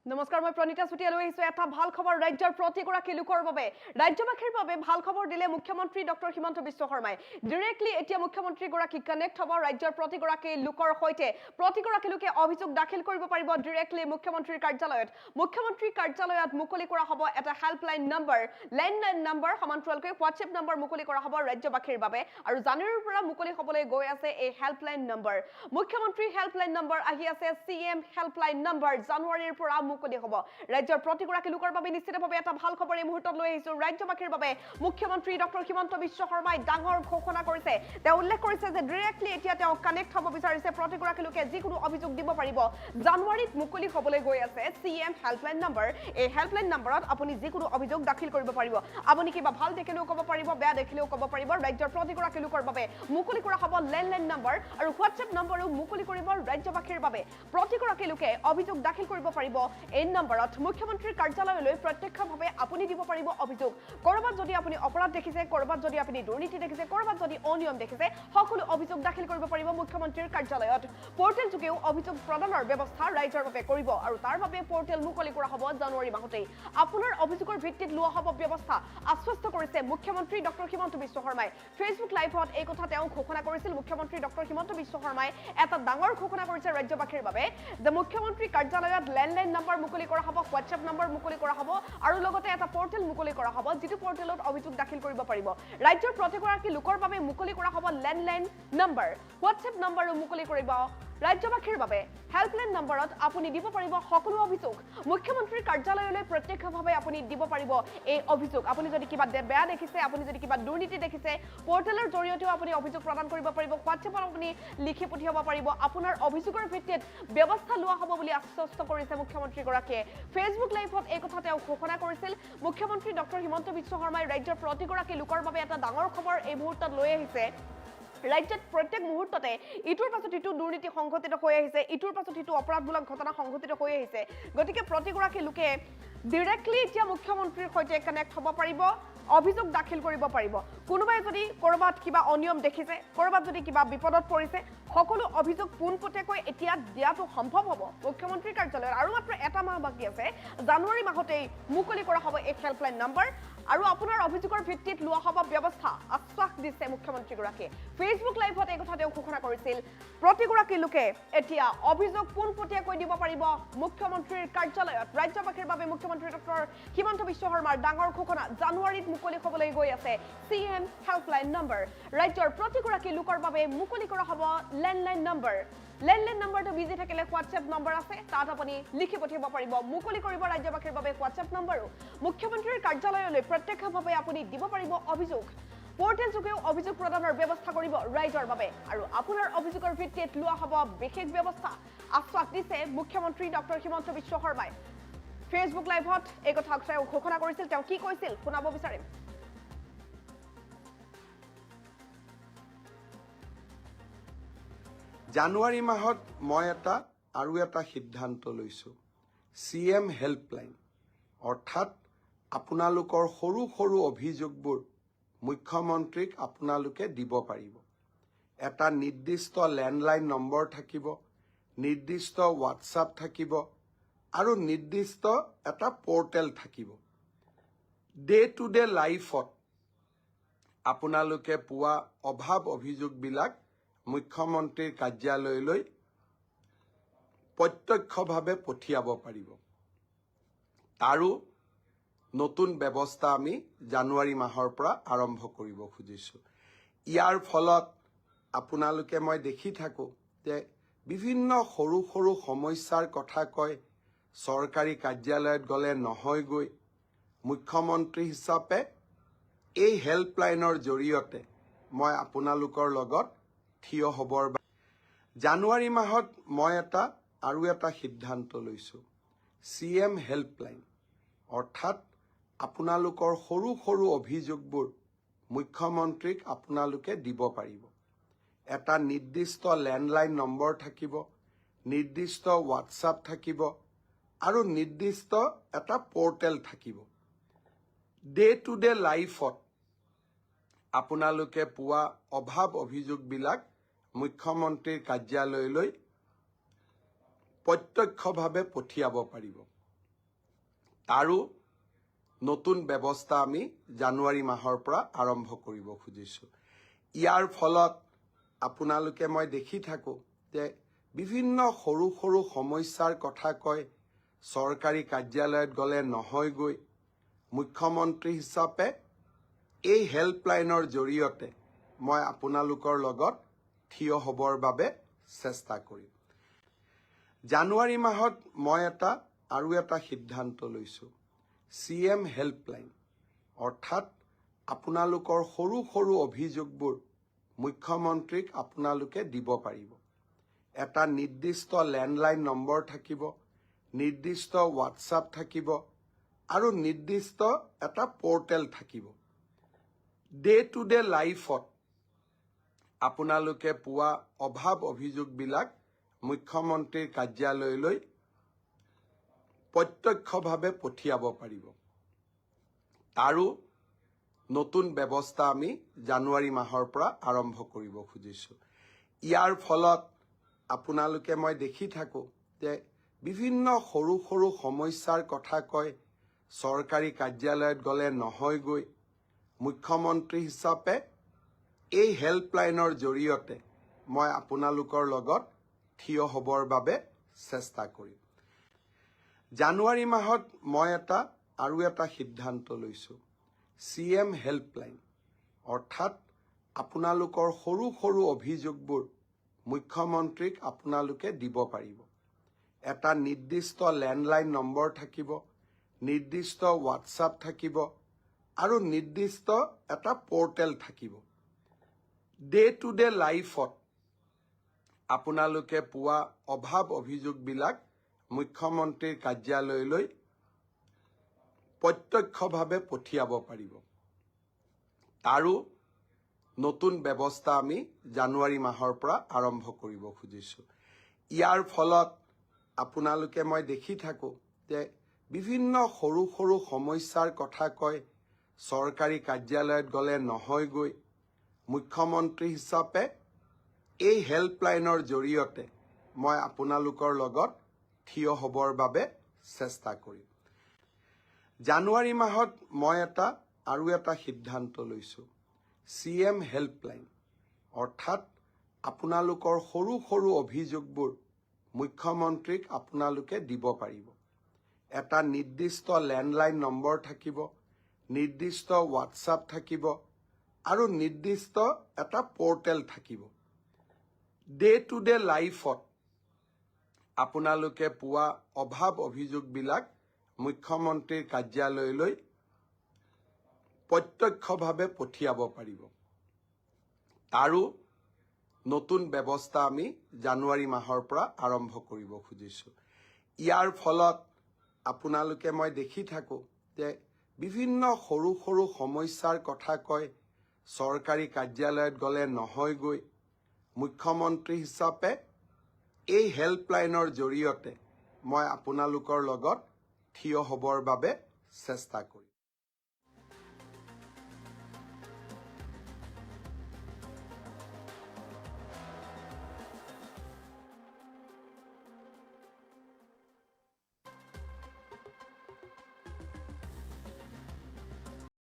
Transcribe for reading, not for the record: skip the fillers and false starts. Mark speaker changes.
Speaker 1: নমস্কাৰ মই প্ৰণিতা চুটিয়া লৈ আহিছো এটা ভাল খবৰ ৰাজ্যৰ প্ৰতিগৰাকী লোকৰ বাবে ৰাজ্যবাসীৰ বাবে ভাল খবৰ দিলে মুখ্যমন্ত্ৰী ডক্টৰ হিমন্ত বিশ্ব শৰ্মাই ডাইৰেক্টলি এতিয়া মুখ্যমন্ত্ৰী গৰাকী কানেক্ট হ'ব ৰাজ্যৰ প্ৰতিগৰাকী লোকৰ সৈতে প্ৰতিগৰাকী লোকে অভিযোগ দাখিল কৰিব পাৰিব ডাইৰেক্টলি মুখ্যমন্ত্ৰীৰ কাৰ্যালয়ত মুকলি কৰা হ'ব এটা হেল্পলাইন নম্বৰ লেণ্ডলাইন নম্বৰ সমান্তৰালকৈ হোৱাটছএপ নম্বৰ মুকলি কৰা হ'ব ৰাজ্যবাসীৰ বাবে আৰু জানুৱাৰীৰ পৰা মুকলি হ'বলৈ গৈ আছে এই হেল্পলাইন নম্বৰ মুখ্যমন্ত্ৰী হেল্পলাইন নম্বৰ আহি আছে সিএম হেল্পলাইন নম্বৰ জানুৱাৰীৰ পৰা মুকলি হ'ব ৰাজ্যৰ প্ৰতিগৰাকী লোকৰ বাবে নিশ্চিতভাৱে এটা ভাল খবৰ এই মুহূৰ্তত লৈ আহিছো ৰাজ্যবাসীৰ বাবে মুখ্যমন্ত্ৰী ডক্টৰ হিমন্ত বিশ্ব শৰ্মাই ডাঙৰ ঘোষণা কৰিছে তেওঁ উল্লেখ কৰিছে যে ডাইৰেক্টলি এতিয়া তেওঁ কানেক্ট হ'ব বিচাৰিছে প্ৰতিগৰাকী লোকে যিকোনো অভিযোগ দিব পাৰিব জানুৱাৰীত মুকলি হ'বলৈ গৈ আছে সিএম হেল্পলাইন নম্বৰ এই হেল্পলাইন নম্বৰত আপুনি যিকোনো অভিযোগ দাখিল কৰিব পাৰিব আপুনি কিবা ভাল দেখিলেও ক'ব পাৰিব বেয়া দেখিলেও ক'ব পাৰিব ৰাজ্যৰ প্ৰতিগৰাকী লোকৰ বাবে মুকলি কৰা হ'ব লেণ্ডলাইন নম্বৰ আৰু হোৱাটছএপ নম্বৰো মুকলি কৰিব ৰাজ্যবাসীৰ বাবে প্ৰতিগৰাকী লোকে অভিযোগ দাখিল কৰিব পাৰিব এই নম্বৰত মুখ্যমন্ত্ৰীৰ কাৰ্যালয়লৈ প্ৰত্যক্ষভাৱে আপুনি দিব পাৰিব অভিযোগ কৰবাত যদি আপুনি অপৰাধ দেখিছে কৰবাত যদি আপুনি দুৰ্নীতি দেখিছে কৰবাত যদি অনিয়ম দেখিছে সকলো অভিযোগ দাখিল কৰিব পাৰিব মুখ্যমন্ত্ৰীৰ কাৰ্যালয়ত পোৰ্টেল যোগেও অভিযোগ প্ৰদানৰ ব্যৱস্থা ৰাজ্যৰ বাবে কৰিব আৰু তাৰ বাবে পোৰ্টেল মুকলি কৰা হ'ব জানুৱাৰী মাহতেই আপোনাৰ অভিযোগৰ ভিত্তিত লোৱা হ'ব ব্যৱস্থা আশ্বস্ত কৰিছে মুখ্যমন্ত্ৰী ডক্টৰ হিমন্ত বিশ্ব শৰ্মাই ফেচবুক লাইভত এই কথা তেওঁ ঘোষণা কৰিছিল মুখ্যমন্ত্ৰী ডক্টৰ হিমন্ত বিশ্ব শৰ্মাই এটা ডাঙৰ ঘোষণা কৰিছে ৰাজ্যবাসীৰ বাবে যে মুখ্যমন্ত্ৰী কাৰ্যালয়ত লেণ্ডলাইন নম্বৰ মুকলি কৰা হ'ব হোৱাটছএপ নম্বৰ মুকলি কৰা হ'ব আৰু লগতে এটা পোৰ্টেল মুকলি কৰা হ'ব যিটো পোৰ্টেলত অভিযোগ দাখিল কৰিব পাৰিব ৰাজ্যৰ প্ৰতিগৰাকী লোকৰ বাবে মুকলি কৰা হ'ব লেণ্ডলাইন নম্বৰ হোৱাটছএপ নম্বৰো মুকলি কৰিব ৰাজ্যবাসীৰ বাবে হেল্পলাইন নম্বৰত আপুনি দিব পাৰিব সকলো অভিযোগ মুখ্যমন্ত্ৰীৰ কাৰ্যালয়লৈ প্ৰত্যক্ষভাৱে আপুনি দিব পাৰিব এই অভিযোগ আপুনি যদি কিবা বেয়া দেখিছে আপুনি যদি কিবা দুৰ্নীতি দেখিছে পোৰ্টেলৰ জৰিয়তেও আপুনি অভিযোগ প্ৰদান কৰিব পাৰিব হোৱাটছএপত আপুনি লিখি পঠিয়াব পাৰিব আপোনাৰ অভিযোগৰ ভিত্তিত ব্যৱস্থা লোৱা হ'ব বুলি আশ্বস্ত কৰিছে মুখ্যমন্ত্ৰী গৰাকীয়ে ফেচবুক লাইভত এই কথা তেওঁ ঘোষণা কৰিছিল মুখ্যমন্ত্ৰী ডক্টৰ হিমন্ত বিশ্ব শৰ্মাই ৰাজ্যৰ প্ৰতিগৰাকী লোকৰ বাবে এটা ডাঙৰ খবৰ এই মুহূৰ্তত লৈ আহিছে ৰাজ্যত প্ৰত্যেক মুহূৰ্ততে ইটোৰ পাছত ইটো দুৰ্নীতি সংঘটিত হৈ আহিছে ইটোৰ পাছত ইটো অপৰাধমূলক ঘটনা সংঘটিত হৈ আহিছে গতিকে প্ৰতিগৰাকী লোকে ডাইৰেক্টলি এতিয়া মুখ্যমন্ত্ৰীৰ সৈতে কানেক্ট হ'ব পাৰিব অভিযোগ দাখিল কৰিব পাৰিব কোনোবাই যদি কৰবাত কিবা অনিয়ম দেখিছে কৰবাত যদি কিবা বিপদত পৰিছে সকলো অভিযোগ পোনপটীয়াকৈ এতিয়া দিয়াটো সম্ভৱ হ'ব মুখ্যমন্ত্ৰীৰ কাৰ্যালয়ত আৰু মাত্ৰ এটা মাহ বাকী আছে জানুৱাৰী মাহতেই মুকলি কৰা হ'ব এই হেল্পলাইন নম্বৰ আৰু আপোনাৰ অভিযোগৰ ভিত্তিত লোৱা হ'ব ব্যৱস্থা আশ্বাস দিছে মুখ্যমন্ত্ৰীগৰাকীয়ে ফেচবুক লাইভত এই কথা তেওঁ ঘোষণা কৰিছিল প্ৰতিগৰাকী লোকে এতিয়া অভিযোগ পোনপটীয়াকৈ দিব পাৰিব মুখ্যমন্ত্ৰীৰ কাৰ্যালয়ত ৰাজ্যবাসীৰ বাবে মুখ্যমন্ত্ৰী ডক্টৰ হিমন্ত বিশ্ব শৰ্মাৰ ডাঙৰ ঘোষণা জানুৱাৰীত মুকলি হ'বলৈ গৈ আছে সিএম হেল্পলাইন নম্বৰ ৰাজ্যৰ প্ৰতিগৰাকী লোকৰ বাবে মুকলি কৰা হ'ব লেণ্ডলাইন নম্বৰ লেণ্ডলাইন নম্বৰটো বিজি থাকিলে হোৱাটছএপ নম্বৰ আছে তাত আপুনি লিখি পঠিয়াব পাৰিব মুকলি কৰিব ৰাজ্যবাসীৰ বাবে হোৱাটছএপ নম্বৰো মুখ্যমন্ত্ৰীৰ কাৰ্যালয়লৈ প্ৰত্যক্ষভাৱে আপুনি দিব পাৰিব অভিযোগ পোৰ্টেল যোগেও অভিযোগ প্ৰদানৰ ব্যৱস্থা কৰিব ৰাইজৰ বাবে আৰু আপোনাৰ অভিযোগৰ ভিত্তিত লোৱা হ'ব বিশেষ ব্যৱস্থা আশ্বাস দিছে মুখ্যমন্ত্ৰী ডক্টৰ হিমন্ত বিশ্ব শৰ্মাই ফেচবুক লাইভত এই কথা তেওঁ ঘোষণা কৰিছিল তেওঁ কি কৈছিল শুনাব বিচাৰিম
Speaker 2: জানুৱাৰী মাহত মই আৰু এটা সিদ্ধান্ত লৈছো সিএম হেল্পলাইন অৰ্থাৎ আপোনালোকৰ সৰু সৰু অভিযোগবোৰ মুখ্যমন্ত্ৰীক আপোনালোকে দিব পাৰিব এটা নিৰ্দিষ্ট লেণ্ডলাইন নম্বৰ থাকিব নিৰ্দিষ্ট হোৱাটছআপ থাকিব আৰু নিৰ্দিষ্ট এটা পোৰ্টেল থাকিব ডে টু ডে লাইফত আপোনালোকে পোৱা অভাৱ অভিযোগবিলাক মুখ্যমন্ত্ৰীৰ কাৰ্যালয়লৈ প্ৰত্যক্ষভাৱে পঠিয়াব পাৰিব তাৰো নতুন ব্যৱস্থা আমি জানুৱাৰী মাহৰ পৰা আৰম্ভ কৰিব খুজিছো ইয়াৰ ফলত আপোনালোকে মই দেখি থাকো যে বিভিন্ন সৰু সৰু সমস্যাৰ কথা কয় চৰকাৰী কাৰ্যালয়ত গ'লে নহয়গৈ মুখ্যমন্ত্ৰী হিচাপে এই হেল্পলাইনৰ জৰিয়তে মই আপোনালোকৰ লগত থিয় হ'বৰ জানুৱাৰী মাহত মই আৰু এটা সিদ্ধান্ত লৈছো সিএম হেল্পলাইন অৰ্থাৎ আপোনালোকৰ সৰু সৰু অভিযোগবোৰ মুখ্যমন্ত্ৰীক আপোনালোকে দিব পাৰিব এটা নিৰ্দিষ্ট লেণ্ডলাইন নম্বৰ থাকিব নিৰ্দিষ্ট হোৱাটছআপ থাকিব আৰু নিৰ্দিষ্ট এটা পোৰ্টেল থাকিব ডে টু ডে লাইফত আপোনালোকে পোৱা অভাৱ অভিযোগবিলাক মুখ্যমন্ত্ৰীৰ কাৰ্যালয়লৈ প্ৰত্যক্ষভাৱে পঠিয়াব পাৰিব তাৰো নতুন ব্যৱস্থা আমি জানুৱাৰী মাহৰ পৰা আৰম্ভ কৰিব খুজিছোঁ। ইয়াৰ ফলত আপোনালোকে মই দেখি থাকোঁ যে বিভিন্ন সৰু সৰু সমস্যাৰ কথা কয়, চৰকাৰী কাৰ্যালয়ত গ'লে নহয়গৈ। মুখ্যমন্ত্ৰী হিচাপে এই হেল্পলাইনৰ জৰিয়তে মই আপোনালোকৰ লগত থিয় হ'বৰ বাবে চেষ্টা কৰিম। জানুৱাৰী মাহত মই আৰু এটা সিদ্ধান্ত লৈছোঁ। CM হেল্পলাইন, অৰ্থাৎ আপোনালোকৰ সৰু সৰু অভিযোগবোৰ মুখ্যমন্ত্ৰীক আপোনালোকে দিব পাৰিব। এটা নিৰ্দিষ্ট লেণ্ডলাইন নম্বৰ থাকিব, নিৰ্দিষ্ট হোৱাটছআপ থাকিব আৰু নিৰ্দিষ্ট এটা পৰ্টেল থাকিব। ডে টু ডে লাইফত আপোনালোকে পোৱা অভাৱ অভিযোগবিলাক মুখ্যমন্ত্ৰীৰ কাৰ্যালয়লৈ প্ৰত্যক্ষভাৱে পঠিয়াব পাৰিব। তাৰো নতুন ব্যৱস্থা আমি জানুৱাৰী মাহৰ পৰা আৰম্ভ কৰিব খুজিছোঁ। ইয়াৰ ফলত আপোনালোকে মই দেখি থাকোঁ যে বিভিন্ন সৰু সৰু সমস্যাৰ কথা কয়, চৰকাৰী কাৰ্যালয়ত গ'লে নহয়গৈ। মুখ্যমন্ত্ৰী হিচাপে এই হেল্পলাইনৰ জৰিয়তে মই আপোনালোকৰ লগত থিয় হ'বৰ বাবে চেষ্টা কৰিম। জানুৱাৰী মাহত মই আৰু এটা সিদ্ধান্ত লৈছোঁ। CM হেল্পলাইন, অৰ্থাৎ আপোনালোকৰ সৰু সৰু অভিযোগবোৰ মুখ্যমন্ত্ৰীক আপোনালোকে দিব পাৰিব। এটা নিৰ্দিষ্ট লেণ্ডলাইন নম্বৰ থাকিব, নিৰ্দিষ্ট হোৱাটছআপ থাকিব আৰু নিৰ্দিষ্ট এটা পৰ্টেল থাকিব। ডে টু ডে লাইফত আপোনালোকে পোৱা অভাৱ অভিযোগবিলাক মুখ্যমন্ত্ৰীৰ কাৰ্যালয়লৈ প্ৰত্যক্ষভাৱে পঠিয়াব পাৰিব। তাৰো নতুন ব্যৱস্থা আমি জানুৱাৰী মাহৰ পৰা আৰম্ভ কৰিব খুজিছোঁ। ইয়াৰ ফলত আপোনালোকে মই দেখি থাকোঁ যে বিভিন্ন সৰু সৰু সমস্যাৰ কথা কয়, চৰকাৰী কাৰ্যালয়ত গ'লে নহয়গৈ। মুখ্যমন্ত্ৰী হিচাপে এই হেল্পলাইনৰ জৰিয়তে মই আপোনালোকৰ লগত থিয় হ'বৰ বাবে চেষ্টা কৰিম। জানুৱাৰী মাহত মই আৰু এটা সিদ্ধান্ত লৈছোঁ। CM হেল্পলাইন, অৰ্থাৎ আপোনালোকৰ সৰু সৰু অভিযোগবোৰ মুখ্যমন্ত্ৰীক আপোনালোকে দিব পাৰিব। এটা নিৰ্দিষ্ট লেণ্ডলাইন নম্বৰ থাকিব, নিৰ্দিষ্ট হোৱাটছআপ থাকিব আৰু নিৰ্দিষ্ট এটা পৰ্টেল থাকিব। ডে টু ডে লাইফত আপোনালোকে পোৱা অভাৱ অভিযোগবিলাক মুখ্যমন্ত্ৰীৰ কাৰ্যালয়লৈ প্ৰত্যক্ষভাৱে পঠিয়াব পাৰিব। তাৰো নতুন ব্যৱস্থা আমি জানুৱাৰী মাহৰ পৰা আৰম্ভ কৰিব খুজিছোঁ। ইয়াৰ ফলত আপোনালোকে মই দেখি থাকোঁ যে বিভিন্ন সৰু সৰু সমস্যাৰ কথা কয়, চৰকাৰী কাৰ্যালয়ত গ'লে নহয়গৈ। মুখ্যমন্ত্ৰী হিচাপে এই হেল্পলাইনৰ জৰিয়তে মই আপোনালোকৰ লগত থিয় হ'বৰ বাবে চেষ্টা কৰিম।